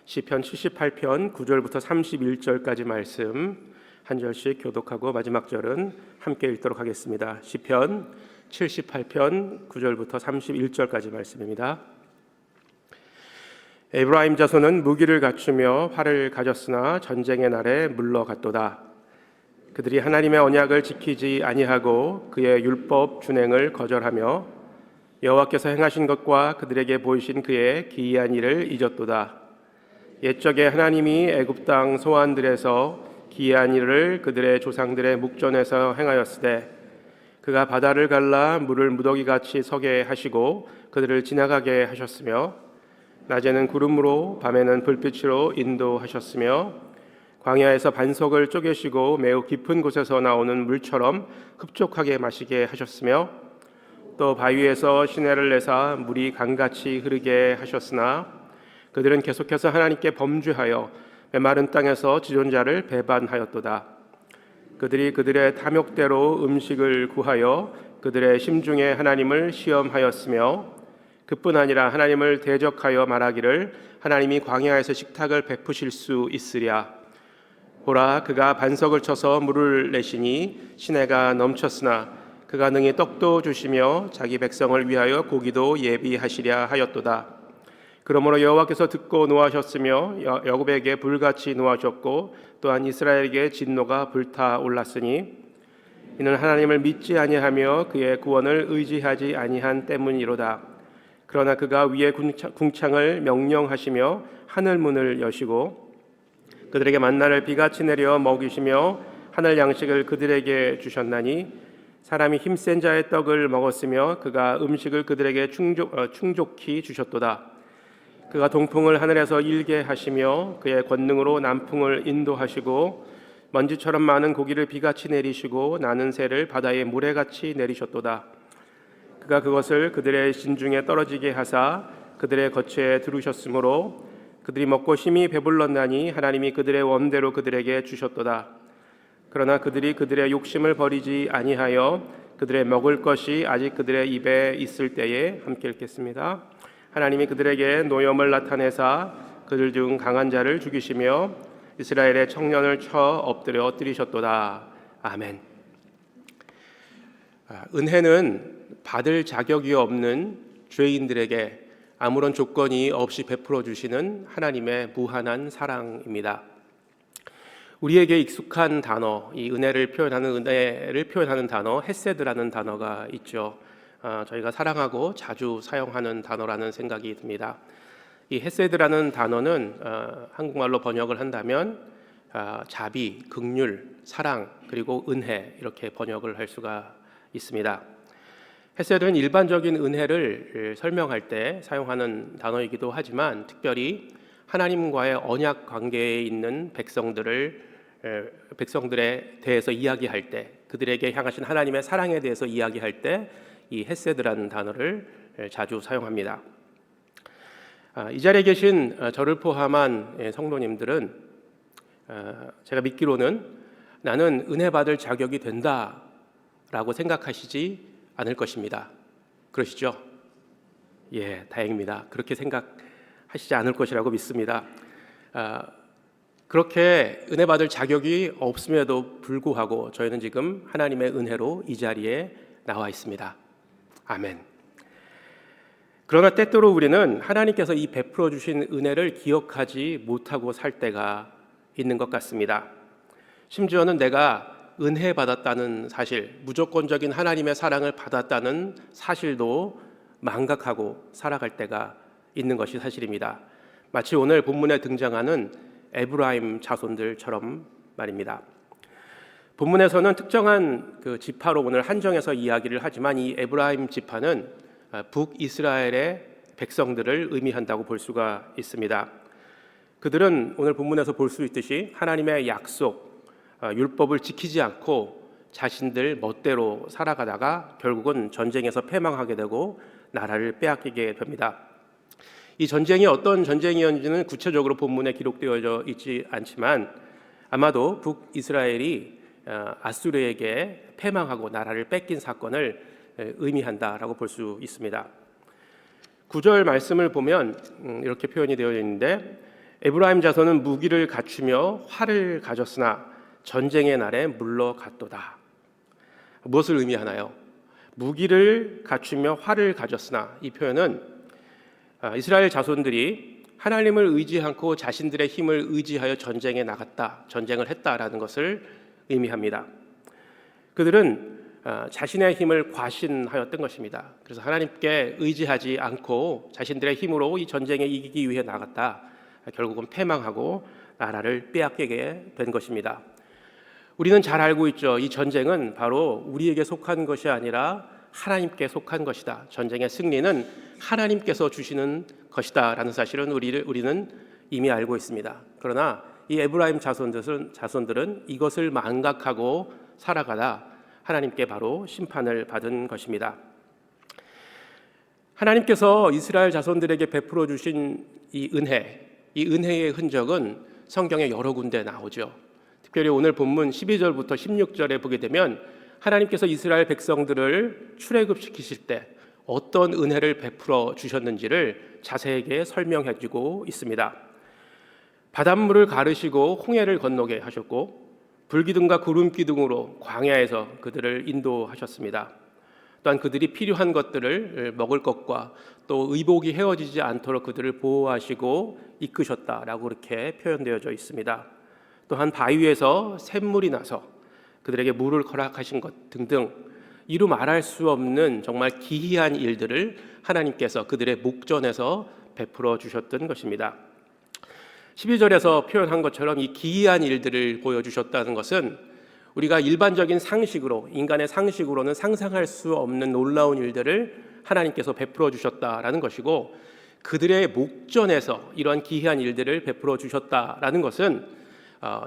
시편 78편 9절부터 31절까지 말씀 한 절씩 교독하고 마지막 절은 함께 읽도록 하겠습니다. 시편 78편 9절부터 31절까지 말씀입니다. 에브라임 자손은 무기를 갖추며 활을 가졌으나 전쟁의 날에 물러갔도다. 그들이 하나님의 언약을 지키지 아니하고 그의 율법 준행을 거절하며 여호와께서 행하신 것과 그들에게 보이신 그의 기이한 일을 잊었도다. 옛적에 하나님이 애굽 땅 소환들에서 기이한 일을 그들의 조상들의 묵전에서 행하였으되 그가 바다를 갈라 물을 무더기같이 서게 하시고 그들을 지나가게 하셨으며 낮에는 구름으로 밤에는 불빛으로 인도하셨으며 광야에서 반석을 쪼개시고 매우 깊은 곳에서 나오는 물처럼 흡족하게 마시게 하셨으며 또 바위에서 시내를 내사 물이 강같이 흐르게 하셨으나 그들은 계속해서 하나님께 범죄하여 메마른 땅에서 지존자를 배반하였도다. 그들이 그들의 탐욕대로 음식을 구하여 그들의 심중에 하나님을 시험하였으며 그뿐 아니라 하나님을 대적하여 말하기를 하나님이 광야에서 식탁을 베푸실 수 있으랴. 보라, 그가 반석을 쳐서 물을 내시니 시내가 넘쳤으나 그가 능히 떡도 주시며 자기 백성을 위하여 고기도 예비하시랴 하였도다. 그러므로 여호와께서 듣고 노하셨으며 야곱에게 불같이 노하셨고 또한 이스라엘에게 진노가 불타올랐으니 이는 하나님을 믿지 아니하며 그의 구원을 의지하지 아니한 때문이로다. 그러나 그가 위의 궁창을 명령하시며 하늘 문을 여시고 그들에게 만나를 비같이 내려 먹이시며 하늘 양식을 그들에게 주셨나니 사람이 힘센 자의 떡을 먹었으며 그가 음식을 그들에게 충족히 주셨도다. 그가 동풍을 하늘에서 일게 하시며 그의 권능으로 남풍을 인도하시고 먼지처럼 많은 고기를 비같이 내리시고 나는 새를 바다의 모래같이 내리셨도다. 그가 그것을 그들의 진중에 떨어지게 하사 그들의 거처에 두르셨으므로 그들이 먹고 심히 배불렀나니 하나님이 그들의 원대로 그들에게 주셨도다. 그러나 그들이 그들의 욕심을 버리지 아니하여 그들의 먹을 것이 아직 그들의 입에 있을 때에 함께 읽겠습니다. 하나님이 그들에게 노염을 나타내사 그들 중 강한 자를 죽이시며 이스라엘의 청년을 쳐 엎드려 엎드리셨도다. 아멘. 은혜는 받을 자격이 없는 죄인들에게 아무런 조건이 없이 베풀어 주시는 하나님의 무한한 사랑입니다. 우리에게 익숙한 단어, 이 은혜를 표현하는 단어 헤세드라는 단어가 있죠. 저희가 사랑하고 자주 사용하는 단어라는 생각이 듭니다. 이 헤세드라는 단어는 한국말로 번역을 한다면 자비, 긍휼, 사랑, 그리고 은혜 이렇게 번역을 할 수가 있습니다. 헤세드는 일반적인 은혜를 설명할 때 사용하는 단어이기도 하지만 특별히 하나님과의 언약 관계에 있는 백성들에 대해서 이야기할 때, 그들에게 향하신 하나님의 사랑에 대해서 이야기할 때 이 헤세드라는 단어를 자주 사용합니다. 이 자리에 계신 저를 포함한 성도님들은 제가 믿기로는 나는 은혜 받을 자격이 된다라고 생각하시지 않을 것입니다. 그러시죠? 예, 다행입니다. 그렇게 생각하시지 않을 것이라고 믿습니다. 그렇게 은혜 받을 자격이 없음에도 불구하고 저희는 지금 하나님의 은혜로 이 자리에 나와 있습니다. 아멘. 그러나 때때로 우리는 하나님께서 이 베풀어 주신 은혜를 기억하지 못하고 살 때가 있는 것 같습니다. 심지어는 내가 은혜 받았다는 사실, 무조건적인 하나님의 사랑을 받았다는 사실도 망각하고 살아갈 때가 있는 것이 사실입니다. 마치 오늘 본문에 등장하는 에브라임 자손들처럼 말입니다. 본문에서는 특정한 그 지파로 오늘 한정해서 이야기를 하지만 이 에브라임 지파는 북이스라엘의 백성들을 의미한다고 볼 수가 있습니다. 그들은 오늘 본문에서 볼 수 있듯이 하나님의 약속, 율법을 지키지 않고 자신들 멋대로 살아가다가 결국은 전쟁에서 패망하게 되고 나라를 빼앗기게 됩니다. 이 전쟁이 어떤 전쟁이었는지는 구체적으로 본문에 기록되어 있지 않지만 아마도 북이스라엘이 아수르에게 패망하고 나라를 뺏긴 사건을 의미한다라고 볼 수 있습니다. 9절 말씀을 보면 이렇게 표현이 되어 있는데 에브라임 자손은 무기를 갖추며 활을 가졌으나 전쟁의 날에 물러갔도다. 무엇을 의미하나요? 무기를 갖추며 활을 가졌으나, 이 표현은 이스라엘 자손들이 하나님을 의지하지 않고 자신들의 힘을 의지하여 전쟁에 나갔다, 전쟁을 했다라는 것을 의미합니다. 그들은 자신의 힘을 과신하였던 것입니다. 그래서 하나님께 의지하지 않고 자신들의 힘으로 이 전쟁에 이기기 위해 나갔다. 결국은 패망하고 나라를 빼앗기게 된 것입니다. 우리는 잘 알고 있죠. 이 전쟁은 바로 우리에게 속한 것이 아니라 하나님께 속한 것이다. 전쟁의 승리는 하나님께서 주시는 것이다 라는 사실은 우리는 이미 알고 있습니다. 그러나 이 에브라임 자손들은 이것을 망각하고 살아가다 하나님께 바로 심판을 받은 것입니다. 하나님께서 이스라엘 자손들에게 베풀어 주신 이 은혜의 흔적은 성경에 여러 군데 나오죠. 특별히 오늘 본문 12절부터 16절에 보게 되면 하나님께서 이스라엘 백성들을 출애굽시키실 때 어떤 은혜를 베풀어 주셨는지를 자세하게 설명해 주고 있습니다. 바닷물을 가르시고 홍해를 건너게 하셨고, 불기둥과 구름기둥으로 광야에서 그들을 인도하셨습니다. 또한 그들이 필요한 것들을 먹을 것과 또 의복이 헤어지지 않도록 그들을 보호하시고 이끄셨다라고 그렇게 표현되어져 있습니다. 또한 바위에서 샘물이 나서 그들에게 물을 허락하신 것 등등 이루 말할 수 없는 정말 기이한 일들을 하나님께서 그들의 목전에서 베풀어 주셨던 것입니다. 12절에서 표현한 것처럼 이 기이한 일들을 보여주셨다는 것은 우리가 일반적인 상식으로, 인간의 상식으로는 상상할 수 없는 놀라운 일들을 하나님께서 베풀어 주셨다라는 것이고, 그들의 목전에서 이러한 기이한 일들을 베풀어 주셨다라는 것은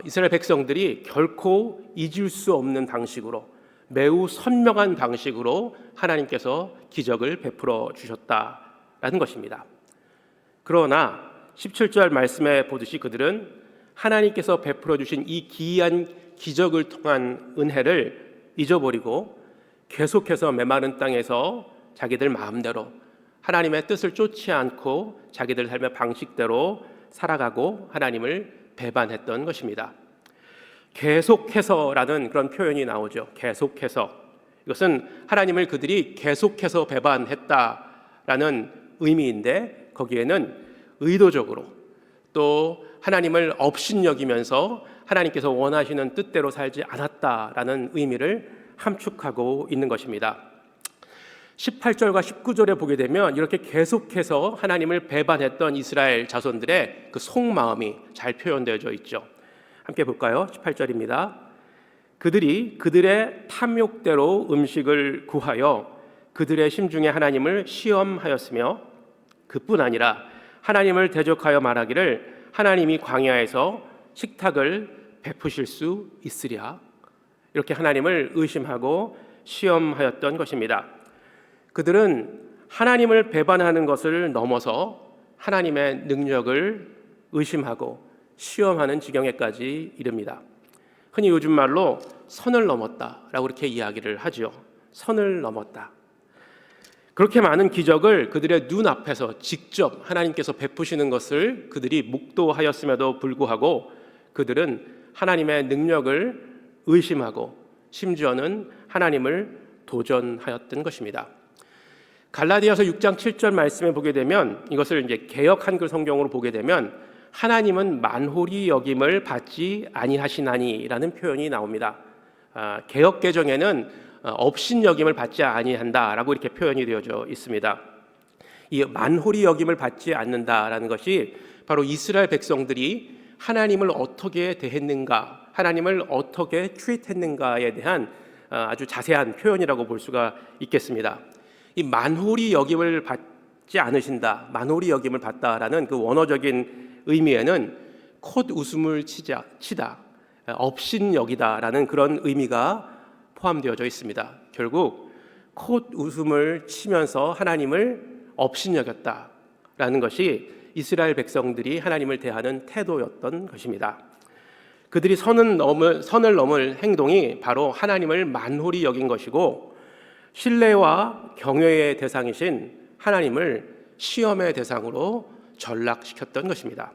이스라엘 백성들이 결코 잊을 수 없는 방식으로, 매우 선명한 방식으로 하나님께서 기적을 베풀어 주셨다라는 것입니다. 그러나 17절 말씀에 보듯이 그들은 하나님께서 베풀어 주신 이 기이한 기적을 통한 은혜를 잊어버리고 계속해서 메마른 땅에서 자기들 마음대로 하나님의 뜻을 쫓지 않고 자기들 삶의 방식대로 살아가고 하나님을 배반했던 것입니다. 계속해서라는 그런 표현이 나오죠. 계속해서. 이것은 하나님을 그들이 계속해서 배반했다라는 의미인데, 거기에는 의도적으로 또 하나님을 업신여기면서 하나님께서 원하시는 뜻대로 살지 않았다라는 의미를 함축하고 있는 것입니다. 18절과 19절에 보게 되면 이렇게 계속해서 하나님을 배반했던 이스라엘 자손들의 그 속마음이 잘 표현되어져 있죠. 함께 볼까요? 18절입니다. 그들이 그들의 탐욕대로 음식을 구하여 그들의 심중에 하나님을 시험하였으며, 그뿐 아니라 하나님을 대적하여 말하기를 하나님이 광야에서 식탁을 베푸실 수 있으랴. 이렇게 하나님을 의심하고 시험하였던 것입니다. 그들은 하나님을 배반하는 것을 넘어서 하나님의 능력을 의심하고 시험하는 지경에까지 이릅니다. 흔히 요즘 말로 선을 넘었다라고 그렇게 이야기를 하죠. 선을 넘었다. 그렇게 많은 기적을 그들의 눈앞에서 직접 하나님께서 베푸시는 것을 그들이 목도하였음에도 불구하고 그들은 하나님의 능력을 의심하고 심지어는 하나님을 도전하였던 것입니다. 갈라디아서 6장 7절 말씀에 보게 되면, 이것을 이제 개역 한글 성경으로 보게 되면 하나님은 만홀히 여김을 받지 아니하시나니라는 표현이 나옵니다. 개역 개정에는 업신여김을 받지 아니한다라고 이렇게 표현이 되어져 있습니다. 이 만홀히 여김을 받지 않는다라는 것이 바로 이스라엘 백성들이 하나님을 어떻게 대했는가, 하나님을 어떻게 트윗했는가에 대한 아주 자세한 표현이라고 볼 수가 있겠습니다. 이 만홀히 여김을 받지 않으신다, 만홀히 여김을 받다라는 그 원어적인 의미에는 콧 웃음을 치다, 업신여기다라는 그런 의미가 포함되어져 있습니다. 결국 콧 웃음을 치면서 하나님을 업신여겼다라는 것이 이스라엘 백성들이 하나님을 대하는 태도였던 것입니다. 그들이 선을 넘을 행동이 바로 하나님을 만홀히 여긴 것이고, 신뢰와 경외의 대상이신 하나님을 시험의 대상으로 전락시켰던 것입니다.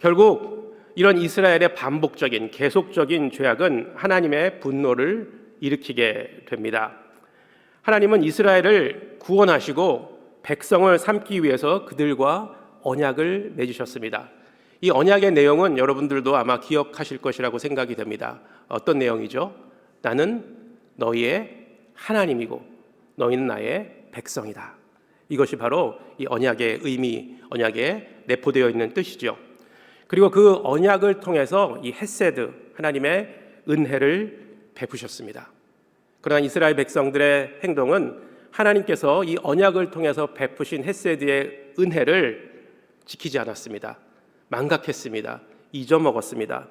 결국 이런 이스라엘의 반복적인 계속적인 죄악은 하나님의 분노를 일으키게 됩니다. 하나님은 이스라엘을 구원하시고 백성을 삼기 위해서 그들과 언약을 맺으셨습니다. 이 언약의 내용은 여러분들도 아마 기억하실 것이라고 생각이 됩니다. 어떤 내용이죠? 나는 너희의 하나님이고 너희는 나의 백성이다. 이것이 바로 이 언약의 의미, 언약에 내포되어 있는 뜻이죠. 그리고 그 언약을 통해서 이 헤세드, 하나님의 은혜를 베푸셨습니다. 그러나 이스라엘 백성들의 행동은 하나님께서 이 언약을 통해서 베푸신 헤세드의 은혜를 지키지 않았습니다. 망각했습니다. 잊어먹었습니다.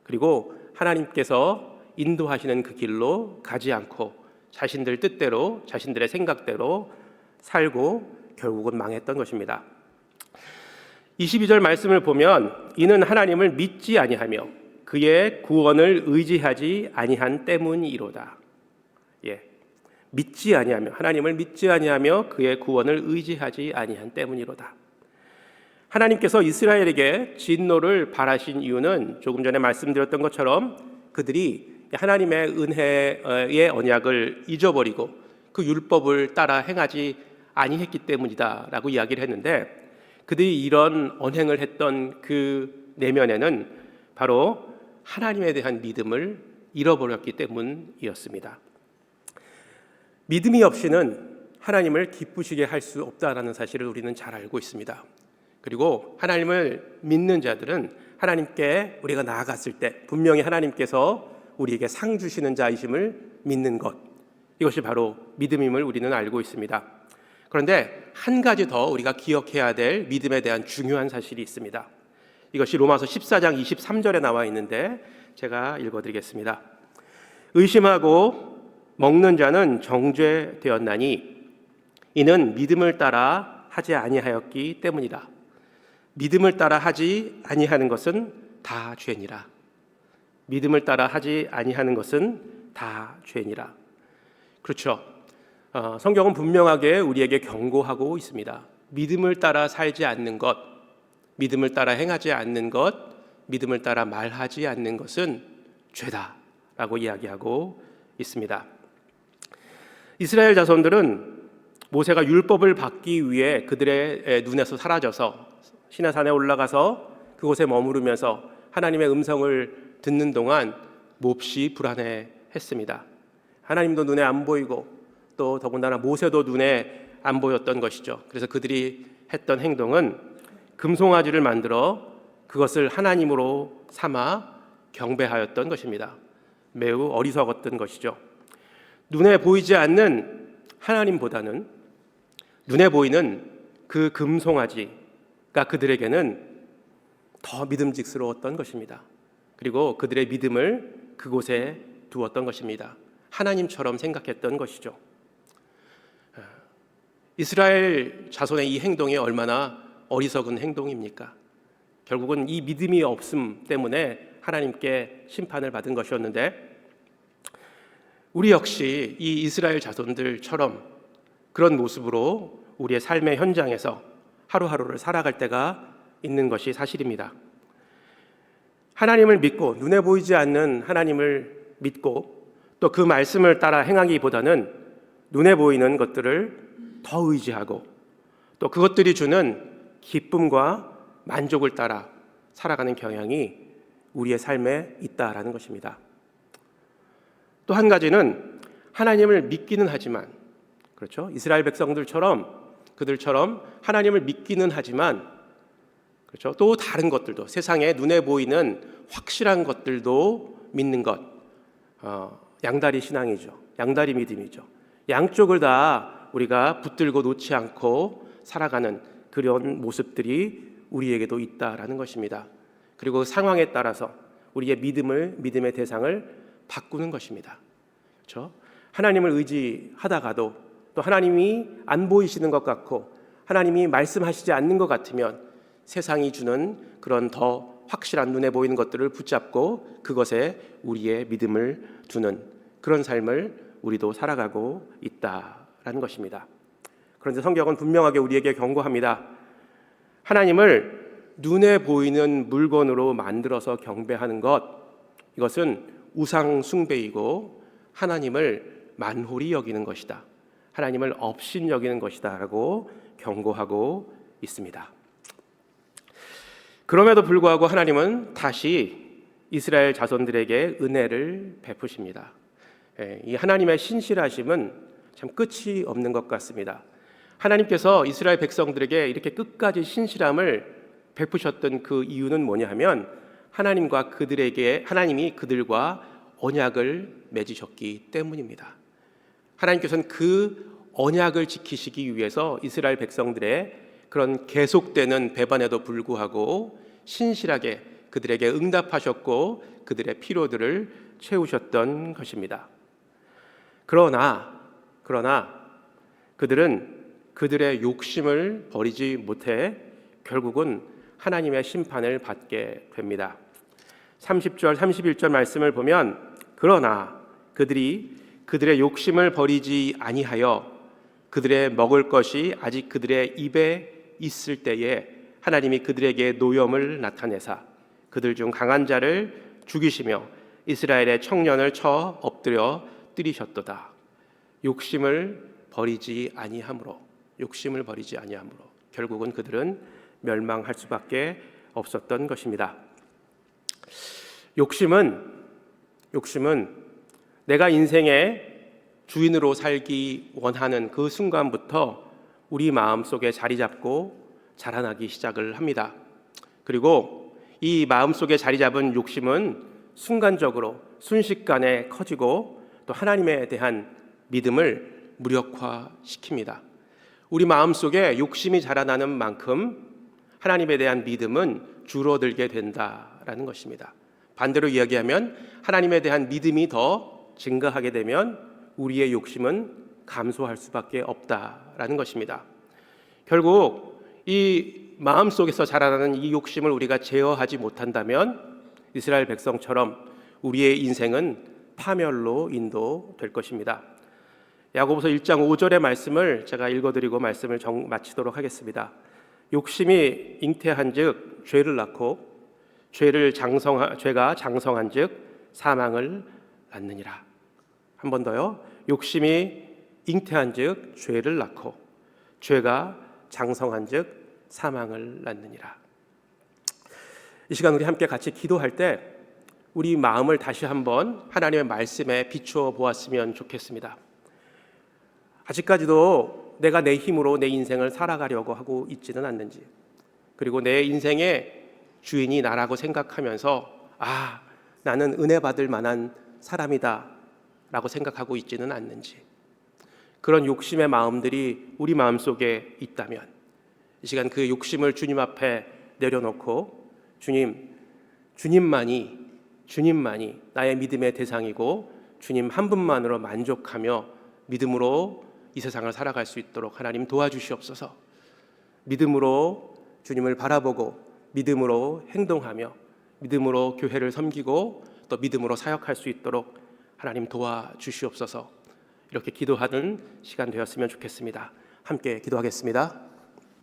그리고 하나님께서 인도하시는 그 길로 가지 않고 자신들 뜻대로, 자신들의 생각대로 살고 결국은 망했던 것입니다. 22절 말씀을 보면 이는 하나님을 믿지 아니하며 그의 구원을 의지하지 아니한 때문이로다. 믿지 아니하며, 하나님을 믿지 아니하며 그의 구원을 의지하지 아니한 때문이로다. 하나님께서 이스라엘에게 진노를 바라신 이유는 조금 전에 말씀드렸던 것처럼 그들이 하나님의 은혜의 언약을 잊어버리고 그 율법을 따라 행하지 아니했기 때문이다라고 이야기를 했는데, 그들이 이런 언행을 했던 그 내면에는 바로 하나님에 대한 믿음을 잃어버렸기 때문이었습니다. 믿음이 없이는 하나님을 기쁘시게 할 수 없다라는 사실을 우리는 잘 알고 있습니다. 그리고 하나님을 믿는 자들은 하나님께 우리가 나아갔을 때 분명히 하나님께서 우리에게 상 주시는 자이심을 믿는 것, 이것이 바로 믿음임을 우리는 알고 있습니다. 그런데 한 가지 더 우리가 기억해야 될 믿음에 대한 중요한 사실이 있습니다. 이것이 로마서 14장 23절에 나와 있는데 제가 읽어드리겠습니다. 의심하고 먹는 자는 정죄되었나니 이는 믿음을 따라 하지 아니하였기 때문이다. 믿음을 따라 하지 아니하는 것은 다 죄니라. 믿음을 따라 하지 아니하는 것은 다 죄니라. 그렇죠. 성경은 분명하게 우리에게 경고하고 있습니다. 믿음을 따라 살지 않는 것, 믿음을 따라 행하지 않는 것, 믿음을 따라 말하지 않는 것은 죄다라고 이야기하고 있습니다. 이스라엘 자손들은 모세가 율법을 받기 위해 그들의 눈에서 사라져서 시내산에 올라가서 그곳에 머무르면서 하나님의 음성을 듣는 동안 몹시 불안해했습니다. 하나님도 눈에 안 보이고 또 더군다나 모세도 눈에 안 보였던 것이죠. 그래서 그들이 했던 행동은 금송아지를 만들어 그것을 하나님으로 삼아 경배하였던 것입니다. 매우 어리석었던 것이죠. 눈에 보이지 않는 하나님보다는 눈에 보이는 그 금송아지가 그들에게는 더 믿음직스러웠던 것입니다. 그리고 그들의 믿음을 그곳에 두었던 것입니다. 하나님처럼 생각했던 것이죠. 이스라엘 자손의 이 행동이 얼마나 어리석은 행동입니까? 결국은 이 믿음이 없음 때문에 하나님께 심판을 받은 것이었는데, 우리 역시 이 이스라엘 자손들처럼 그런 모습으로 우리의 삶의 현장에서 하루하루를 살아갈 때가 있는 것이 사실입니다. 하나님을 믿고 눈에 보이지 않는 하나님을 믿고 또 그 말씀을 따라 행하기보다는 눈에 보이는 것들을 더 의지하고 또 그것들이 주는 기쁨과 만족을 따라 살아가는 경향이 우리의 삶에 있다라는 것입니다. 또 한 가지는 하나님을 믿기는 하지만, 그렇죠? 이스라엘 백성들처럼 그들처럼 하나님을 믿기는 하지만, 그렇죠? 또 다른 것들도, 세상에 눈에 보이는 확실한 것들도 믿는 것, 양다리 신앙이죠. 양다리 믿음이죠. 양쪽을 다 우리가 붙들고 놓지 않고 살아가는 그런 모습들이 우리에게도 있다라는 것입니다. 그리고 상황에 따라서 우리의 믿음의 대상을 바꾸는 것입니다. 그렇죠? 하나님을 의지하다가도 또 하나님이 안 보이시는 것 같고 하나님이 말씀하시지 않는 것 같으면 세상이 주는 그런 더 확실한 눈에 보이는 것들을 붙잡고 그것에 우리의 믿음을 두는 그런 삶을 우리도 살아가고 있다라는 것입니다. 그런데 성경은 분명하게 우리에게 경고합니다. 하나님을 눈에 보이는 물건으로 만들어서 경배하는 것, 이것은 우상 숭배이고 하나님을 만홀히 여기는 것이다, 하나님을 업신 여기는 것이다 라고 경고하고 있습니다. 그럼에도 불구하고 하나님은 다시 이스라엘 자손들에게 은혜를 베푸십니다. 이 하나님의 신실하심은 참 끝이 없는 것 같습니다. 하나님께서 이스라엘 백성들에게 이렇게 끝까지 신실함을 베푸셨던 그 이유는 뭐냐 하면 하나님이 그들과 언약을 맺으셨기 때문입니다. 하나님께서는 그 언약을 지키시기 위해서 이스라엘 백성들의 그런 계속되는 배반에도 불구하고 신실하게 그들에게 응답하셨고 그들의 필요들을 채우셨던 것입니다. 그러나 그들은 그들의 욕심을 버리지 못해 결국은 하나님의 심판을 받게 됩니다. 30절 31절 말씀을 보면 그러나 그들이 그들의 욕심을 버리지 아니하여 그들의 먹을 것이 아직 그들의 입에 있을 때에 하나님이 그들에게 노염을 나타내사 그들 중 강한 자를 죽이시며 이스라엘의 청년을 쳐 엎드려 때리셨도다. 욕심을 버리지 아니함으로 결국은 그들은 멸망할 수밖에 없었던 것입니다. 욕심은 내가 인생의 주인으로 살기 원하는 그 순간부터 우리 마음속에 자리 잡고 자라나기 시작을 합니다. 그리고 이 마음속에 자리 잡은 욕심은 순간적으로 순식간에 커지고 또 하나님에 대한 믿음을 무력화시킵니다. 우리 마음속에 욕심이 자라나는 만큼 하나님에 대한 믿음은 줄어들게 된다라는 것입니다. 반대로 이야기하면 하나님에 대한 믿음이 더 증가하게 되면 우리의 욕심은 감소할 수밖에 없다라는 것입니다. 결국 이 마음속에서 자라나는 이 욕심을 우리가 제어하지 못한다면 이스라엘 백성처럼 우리의 인생은 파멸로 인도될 것입니다. 야고보서 1장 5절의 말씀을 제가 읽어드리고 말씀을 마치도록 하겠습니다. 욕심이 잉태한즉 죄를 낳고 죄가 장성한즉 사망을 낳느니라. 한 번 더요. 욕심이 잉태한즉 죄를 낳고 죄가 장성한즉 사망을 낳느니라. 이 시간 우리 함께 같이 기도할 때 우리 마음을 다시 한번 하나님의 말씀에 비추어 보았으면 좋겠습니다. 아직까지도 내가 내 힘으로 내 인생을 살아가려고 하고 있지는 않는지, 그리고 내 인생의 주인이 나라고 생각하면서 나는 은혜 받을 만한 사람이다 라고 생각하고 있지는 않는지, 그런 욕심의 마음들이 우리 마음속에 있다면 이 시간 그 욕심을 주님 앞에 내려놓고 주님만이 나의 믿음의 대상이고 주님 한 분만으로 만족하며 믿음으로 이 세상을 살아갈 수 있도록 하나님 도와주시옵소서. 믿음으로 주님을 바라보고 믿음으로 행동하며 믿음으로 교회를 섬기고 또 믿음으로 사역할 수 있도록 하나님 도와주시옵소서. 이렇게 기도하는 시간 되었으면 좋겠습니다. 함께 기도하겠습니다.